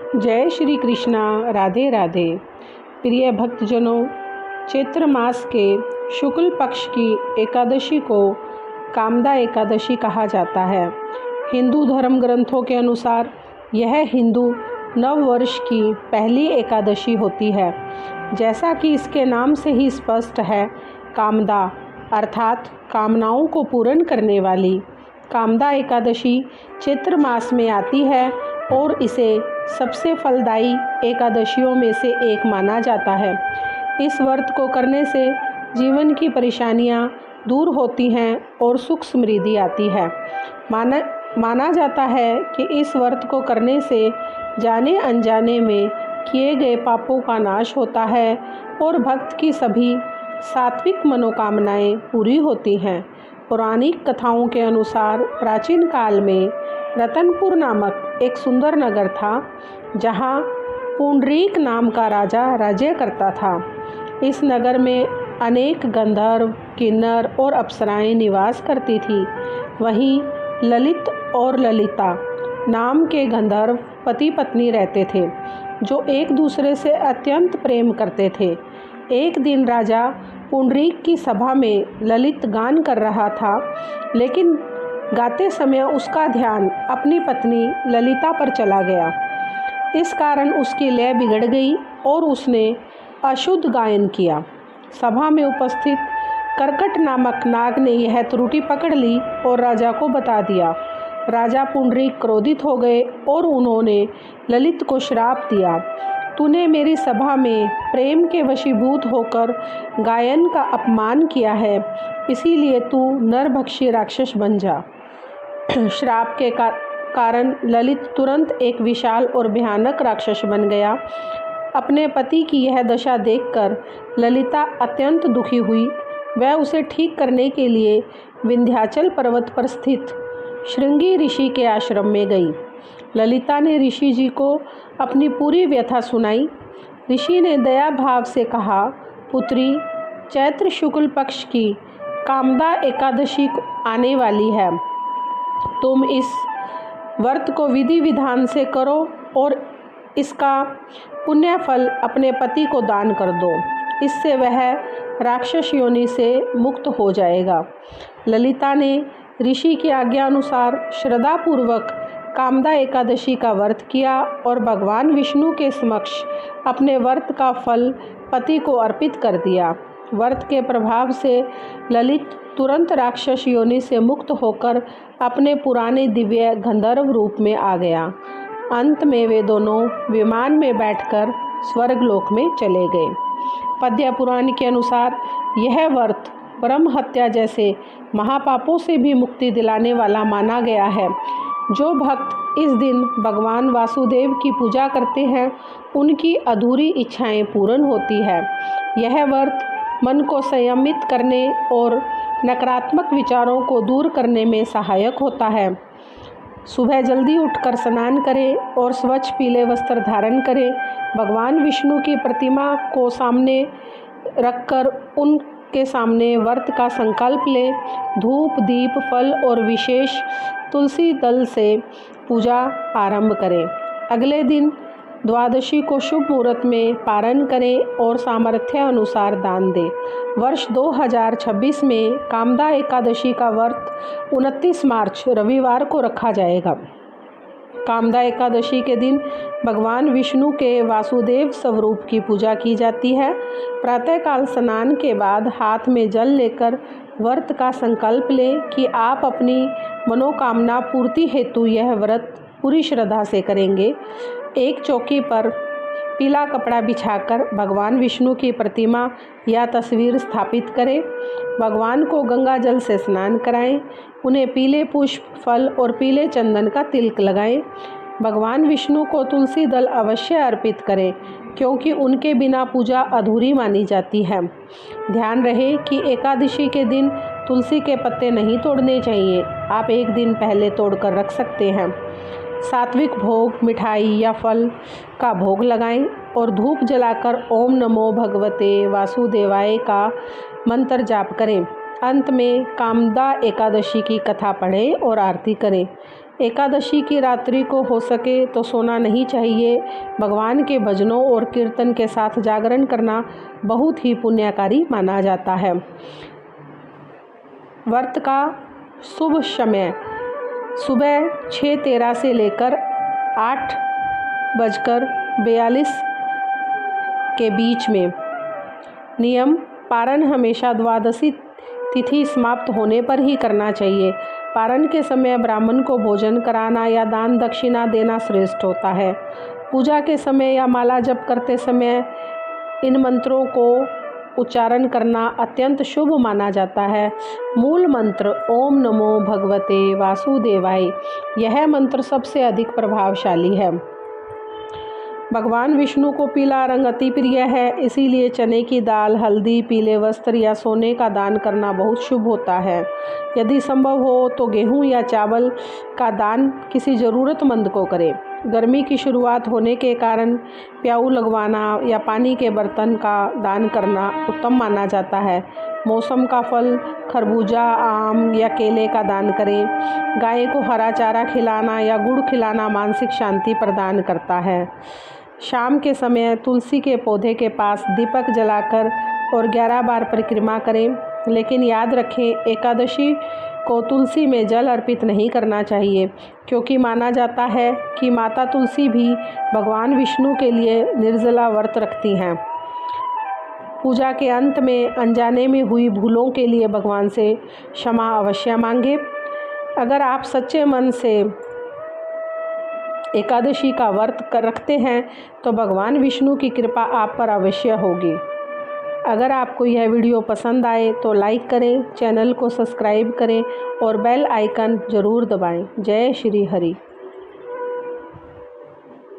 जय श्री कृष्णा। राधे राधे। प्रिय भक्तजनों, चैत्र मास के शुक्ल पक्ष की एकादशी को कामदा एकादशी कहा जाता है। हिंदू धर्म ग्रंथों के अनुसार यह हिंदू नव वर्ष की पहली एकादशी होती है। जैसा कि इसके नाम से ही स्पष्ट है, कामदा अर्थात कामनाओं को पूर्ण करने वाली कामदा एकादशी चैत्र मास में आती है और इसे सबसे फलदायी एकादशियों में से एक माना जाता है। इस व्रत को करने से जीवन की परेशानियां दूर होती हैं और सुख समृद्धि आती है। माना जाता है कि इस व्रत को करने से जाने अनजाने में किए गए पापों का नाश होता है और भक्त की सभी सात्विक मनोकामनाएं पूरी होती हैं। पौराणिक कथाओं के अनुसार प्राचीन काल में रतनपुर नामक एक सुंदर नगर था, जहां पुंडरीक नाम का राजा राज्य करता था। इस नगर में अनेक गंधर्व, किन्नर और अप्सराएं निवास करती थी। वहीं ललित और ललिता नाम के गंधर्व पति पत्नी रहते थे, जो एक दूसरे से अत्यंत प्रेम करते थे। एक दिन राजा पुंडरीक की सभा में ललित गान कर रहा था, लेकिन गाते समय उसका ध्यान अपनी पत्नी ललिता पर चला गया। इस कारण उसकी लय बिगड़ गई और उसने अशुद्ध गायन किया। सभा में उपस्थित कर्कट नामक नाग ने यह त्रुटि पकड़ ली और राजा को बता दिया। राजा पुंडरीक क्रोधित हो गए और उन्होंने ललित को श्राप दिया, तूने मेरी सभा में प्रेम के वशीभूत होकर गायन का अपमान किया है, इसीलिए तू नरभक्षी राक्षस बन जा। श्राप के कारण ललित तुरंत एक विशाल और भयानक राक्षस बन गया। अपने पति की यह दशा देखकर ललिता अत्यंत दुखी हुई। वह उसे ठीक करने के लिए विंध्याचल पर्वत पर स्थित श्रृंगी ऋषि के आश्रम में गई। ललिता ने ऋषि जी को अपनी पूरी व्यथा सुनाई। ऋषि ने दया भाव से कहा, पुत्री, चैत्र शुक्ल पक्ष की कामदा एकादशी आने वाली है। तुम इस व्रत को विधि विधान से करो और इसका पुण्य फल अपने पति को दान कर दो। इससे वह राक्षस योनि से मुक्त हो जाएगा। ललिता ने ऋषि की आज्ञा अनुसार श्रद्धापूर्वक कामदा एकादशी का व्रत किया और भगवान विष्णु के समक्ष अपने व्रत का फल पति को अर्पित कर दिया। व्रत के प्रभाव से ललित तुरंत राक्षस योनि से मुक्त होकर अपने पुराने दिव्य गंधर्व रूप में आ गया। अंत में वे दोनों विमान में बैठकर स्वर्गलोक में चले गए। पद्य पुराण के अनुसार यह व्रत ब्रह्म हत्या जैसे महापापों से भी मुक्ति दिलाने वाला माना गया है। जो भक्त इस दिन भगवान वासुदेव की पूजा करते हैं, उनकी अधूरी इच्छाएं पूर्ण होती है। यह व्रत मन को संयमित करने और नकारात्मक विचारों को दूर करने में सहायक होता है। सुबह जल्दी उठकर स्नान करें और स्वच्छ पीले वस्त्र धारण करें। भगवान विष्णु की प्रतिमा को सामने रखकर उनके सामने व्रत का संकल्प लें। धूप, दीप, फल और विशेष तुलसी दल से पूजा आरंभ करें। अगले दिन द्वादशी को शुभ मुहूर्त में पारण करें और सामर्थ्य अनुसार दान दें। वर्ष 2026 में कामदा एकादशी का व्रत 29 मार्च रविवार को रखा जाएगा। कामदा एकादशी के दिन भगवान विष्णु के वासुदेव स्वरूप की पूजा की जाती है। प्रातःकाल स्नान के बाद हाथ में जल लेकर व्रत का संकल्प लें कि आप अपनी मनोकामना पूर्ति हेतु यह व्रत पूरी श्रद्धा से करेंगे। एक चौकी पर पीला कपड़ा बिछाकर भगवान विष्णु की प्रतिमा या तस्वीर स्थापित करें। भगवान को गंगा जल से स्नान कराएं। उन्हें पीले पुष्प, फल और पीले चंदन का तिलक लगाएं। भगवान विष्णु को तुलसी दल अवश्य अर्पित करें, क्योंकि उनके बिना पूजा अधूरी मानी जाती है। ध्यान रहे कि एकादशी के दिन तुलसी के पत्ते नहीं तोड़ने चाहिए। आप एक दिन पहले तोड़कर रख सकते हैं। सात्विक भोग, मिठाई या फल का भोग लगाएं और धूप जलाकर ओम नमो भगवते वासुदेवाय का मंत्र जाप करें। अंत में कामदा एकादशी की कथा पढ़ें और आरती करें। एकादशी की रात्रि को हो सके तो सोना नहीं चाहिए। भगवान के भजनों और कीर्तन के साथ जागरण करना बहुत ही पुण्यकारी माना जाता है। व्रत का शुभ समय सुबह 6:13 से लेकर 8:42 के बीच में। नियम: पारण हमेशा द्वादशी तिथि समाप्त होने पर ही करना चाहिए। पारण के समय ब्राह्मण को भोजन कराना या दान दक्षिणा देना श्रेष्ठ होता है। पूजा के समय या माला जप करते समय इन मंत्रों को उच्चारण करना अत्यंत शुभ माना जाता है। मूल मंत्र ओम नमो भगवते वासुदेवाय। यह मंत्र सबसे अधिक प्रभावशाली है। भगवान विष्णु को पीला रंग अति प्रिय है, इसीलिए चने की दाल, हल्दी, पीले वस्त्र या सोने का दान करना बहुत शुभ होता है। यदि संभव हो तो गेहूं या चावल का दान किसी ज़रूरतमंद को करें। गर्मी की शुरुआत होने के कारण प्याऊ लगवाना या पानी के बर्तन का दान करना उत्तम माना जाता है। मौसम का फल खरबूजा, आम या केले का दान करें। गाय को हरा चारा खिलाना या गुड़ खिलाना मानसिक शांति प्रदान करता है। शाम के समय तुलसी के पौधे के पास दीपक जलाकर और 11 बार परिक्रमा करें। लेकिन याद रखें, एकादशी को तुलसी में जल अर्पित नहीं करना चाहिए, क्योंकि माना जाता है कि माता तुलसी भी भगवान विष्णु के लिए निर्जला व्रत रखती हैं। पूजा के अंत में अनजाने में हुई भूलों के लिए भगवान से क्षमा अवश्य मांगे। अगर आप सच्चे मन से एकादशी का व्रत रखते हैं तो भगवान विष्णु की कृपा आप पर अवश्य होगी। अगर आपको यह वीडियो पसंद आए तो लाइक करें, चैनल को सब्सक्राइब करें और बेल आइकन ज़रूर दबाएं। जय श्री हरि।